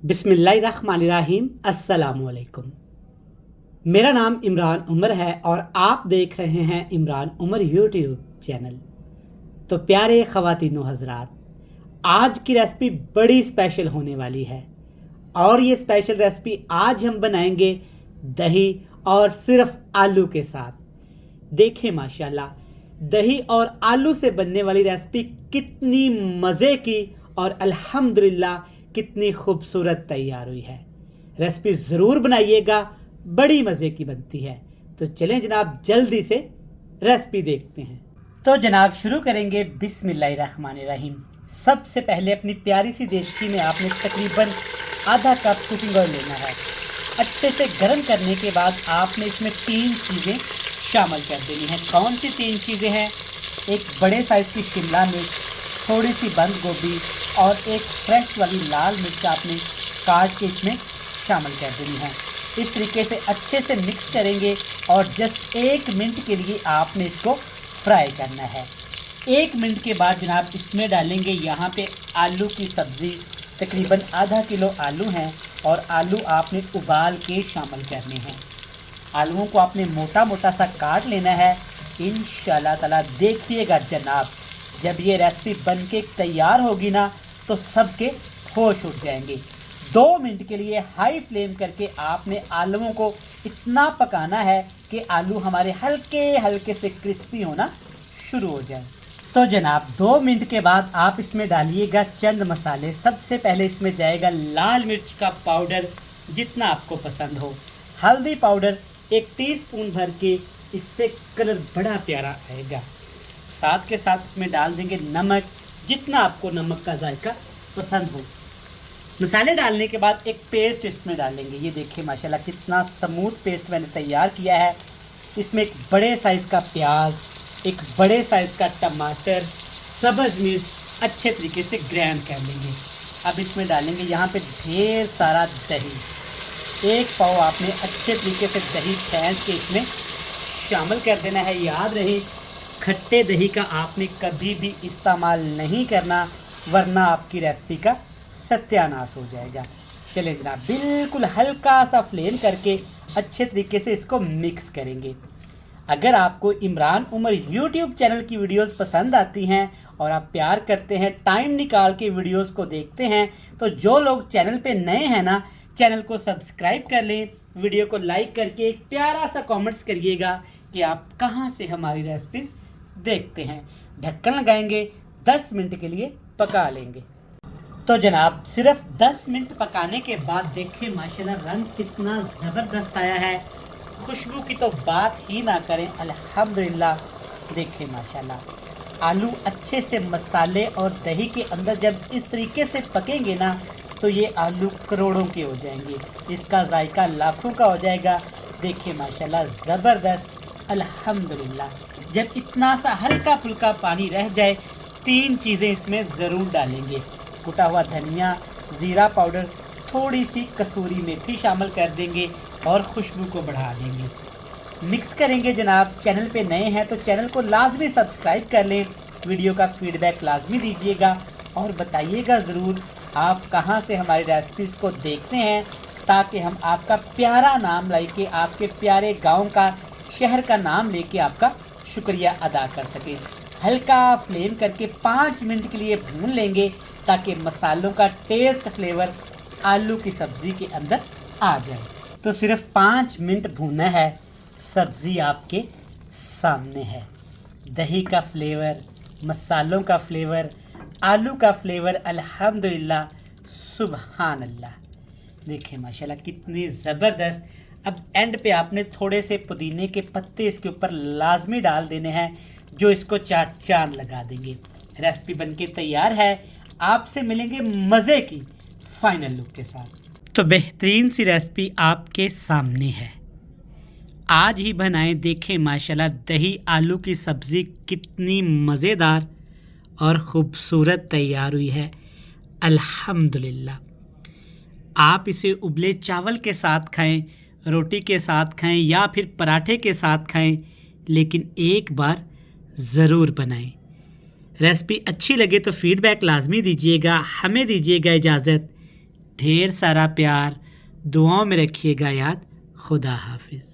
बिस्मिल्लाहिर्रहमानिर्रहीम। अस्सलामुअलैकुम। मेरा नाम इमरान उमर है और आप देख रहे हैं इमरान उमर यूट्यूब चैनल। तो प्यारे ख़वातीनो हज़रात, आज की रेसिपी बड़ी स्पेशल होने वाली है और ये स्पेशल रेसिपी आज हम बनाएंगे दही और सिर्फ आलू के साथ। देखें माशाल्लाह, दही और आलू से बनने वाली रेसिपी कितनी मज़े की और अल्हम्दुलिल्लाह कितनी खूबसूरत तैयार हुई है। रेसिपी ज़रूर बनाइएगा, बड़ी मज़े की बनती है। तो चलें जनाब, जल्दी से रेसिपी देखते हैं। तो जनाब शुरू करेंगे बिस्मिल्लाहिर्रहमानिर्रहीम। सबसे पहले अपनी प्यारी सी देसी में आपने तकरीबन आधा कप कुकिंग ऑयल लेना है। अच्छे से गर्म करने के बाद आपने इसमें 3 चीज़ें शामिल कर देनी हैं। कौन सी 3 चीज़ें हैं? एक बड़े साइज़ की शिमला मिर्च, थोड़ी सी बंद गोभी और एक फ्रेश वाली लाल मिर्च आपने काट के इसमें शामिल कर देनी है। इस तरीके से अच्छे से मिक्स करेंगे और जस्ट 1 मिनट के लिए आपने इसको फ्राई करना है। 1 मिनट के बाद जनाब इसमें डालेंगे यहाँ पे आलू की सब्ज़ी। तकरीबन आधा किलो आलू हैं और आलू आपने उबाल के शामिल करने हैं। आलूओं को आपने मोटा मोटा सा काट लेना है। इंशाल्लाह ताला देखिएगा जनाब, जब ये रेसिपी बन के तैयार होगी ना तो सबके होश उठ जाएंगे। 2 मिनट के लिए हाई फ्लेम करके आपने आलूओं को इतना पकाना है कि आलू हमारे हल्के हल्के से क्रिस्पी होना शुरू हो जाए। तो जनाब 2 मिनट के बाद आप इसमें डालिएगा चंद मसाले। सबसे पहले इसमें जाएगा लाल मिर्च का पाउडर जितना आपको पसंद हो, हल्दी पाउडर 1 टीस्पून भर के, इससे कलर बड़ा प्यारा आएगा। साथ के साथ इसमें डाल देंगे नमक, जितना आपको नमक का जायका पसंद हो। मसाले डालने के बाद एक पेस्ट इसमें डालेंगे। ये देखिए माशाल्लाह कितना स्मूथ पेस्ट मैंने तैयार किया है। इसमें एक बड़े साइज़ का प्याज, एक बड़े साइज़ का टमाटर, सब्ज़ मिर्च अच्छे तरीके से ग्राइंड कर लेंगे। अब इसमें डालेंगे यहाँ पे ढेर सारा दही। 1 पाव आपने अच्छे तरीके से दही छान के इसमें शामिल कर देना है। याद रहे, खट्टे दही का आपने कभी भी इस्तेमाल नहीं करना, वरना आपकी रेसिपी का सत्यानाश हो जाएगा। चलिए जनाब, बिल्कुल हल्का सा फ्लेम करके अच्छे तरीके से इसको मिक्स करेंगे। अगर आपको इमरान उमर यूट्यूब चैनल की वीडियोस पसंद आती हैं और आप प्यार करते हैं, टाइम निकाल के वीडियोस को देखते हैं, तो जो लोग चैनल पे नए हैं ना, चैनल को सब्सक्राइब कर लें। वीडियो को लाइक करके एक प्यारा सा कमेंट्स करिएगा कि आप कहाँ से हमारी रेसिपीज़ देखते हैं। ढक्कन लगाएंगे, 10 मिनट के लिए पका लेंगे। तो जनाब सिर्फ 10 मिनट पकाने के बाद देखिए माशाल्लाह रंग कितना ज़बरदस्त आया है। खुशबू की तो बात ही ना करें, अल्हम्दुलिल्लाह। देखिए माशाल्लाह आलू अच्छे से मसाले और दही के अंदर जब इस तरीके से पकेंगे ना तो ये आलू करोड़ों के हो जाएंगे, इसका जायका लाखों का हो जाएगा। देखिए माशाल्लाह ज़बरदस्त, अल्हम्दुलिल्लाह। जब इतना सा हल्का फुल्का पानी रह जाए, 3 चीज़ें इसमें ज़रूर डालेंगे। कुटा हुआ धनिया, ज़ीरा पाउडर, थोड़ी सी कसूरी मेथी शामिल कर देंगे और खुशबू को बढ़ा देंगे। मिक्स करेंगे जनाब। चैनल पे नए हैं तो चैनल को लाजमी सब्सक्राइब कर लें। वीडियो का फीडबैक लाजमी दीजिएगा और बताइएगा ज़रूर आप कहां से हमारी रेसिपीज़ को देखते हैं, ताकि हम आपका प्यारा नाम लेके, आपके प्यारे गाँव का, शहर का नाम लेके आपका शुक्रिया अदा कर सकें। हल्का फ्लेम करके 5 मिनट के लिए भून लेंगे ताकि मसालों का टेस्ट, फ्लेवर आलू की सब्ज़ी के अंदर आ जाए। तो सिर्फ 5 मिनट भूनना है। सब्ज़ी आपके सामने है। दही का फ्लेवर, मसालों का फ्लेवर, आलू का फ्लेवर, अल्हम्दुलिल्लाह, सुबहान अल्लाह। देखिए माशाल्लाह कितनी ज़बरदस्त। अब एंड पे आपने थोड़े से पुदीने के पत्ते इसके ऊपर लाजमी डाल देने हैं, जो इसको चार चांद लगा देंगे। रेसिपी बनके तैयार है। आपसे मिलेंगे मज़े की फाइनल लुक के साथ। तो बेहतरीन सी रेसिपी आपके सामने है, आज ही बनाएं। देखें माशाल्लाह दही आलू की सब्ज़ी कितनी मज़ेदार और ख़ूबसूरत तैयार हुई है, अल्हम्दुलिल्लाह। आप इसे उबले चावल के साथ खाएं, रोटी के साथ खाएं या फिर पराठे के साथ खाएं, लेकिन एक बार ज़रूर बनाएं। रेसिपी अच्छी लगे तो फीडबैक लाजमी दीजिएगा। हमें दीजिएगा इजाज़त। ढेर सारा प्यार, दुआओं में रखिएगा याद। खुदा हाफिज़।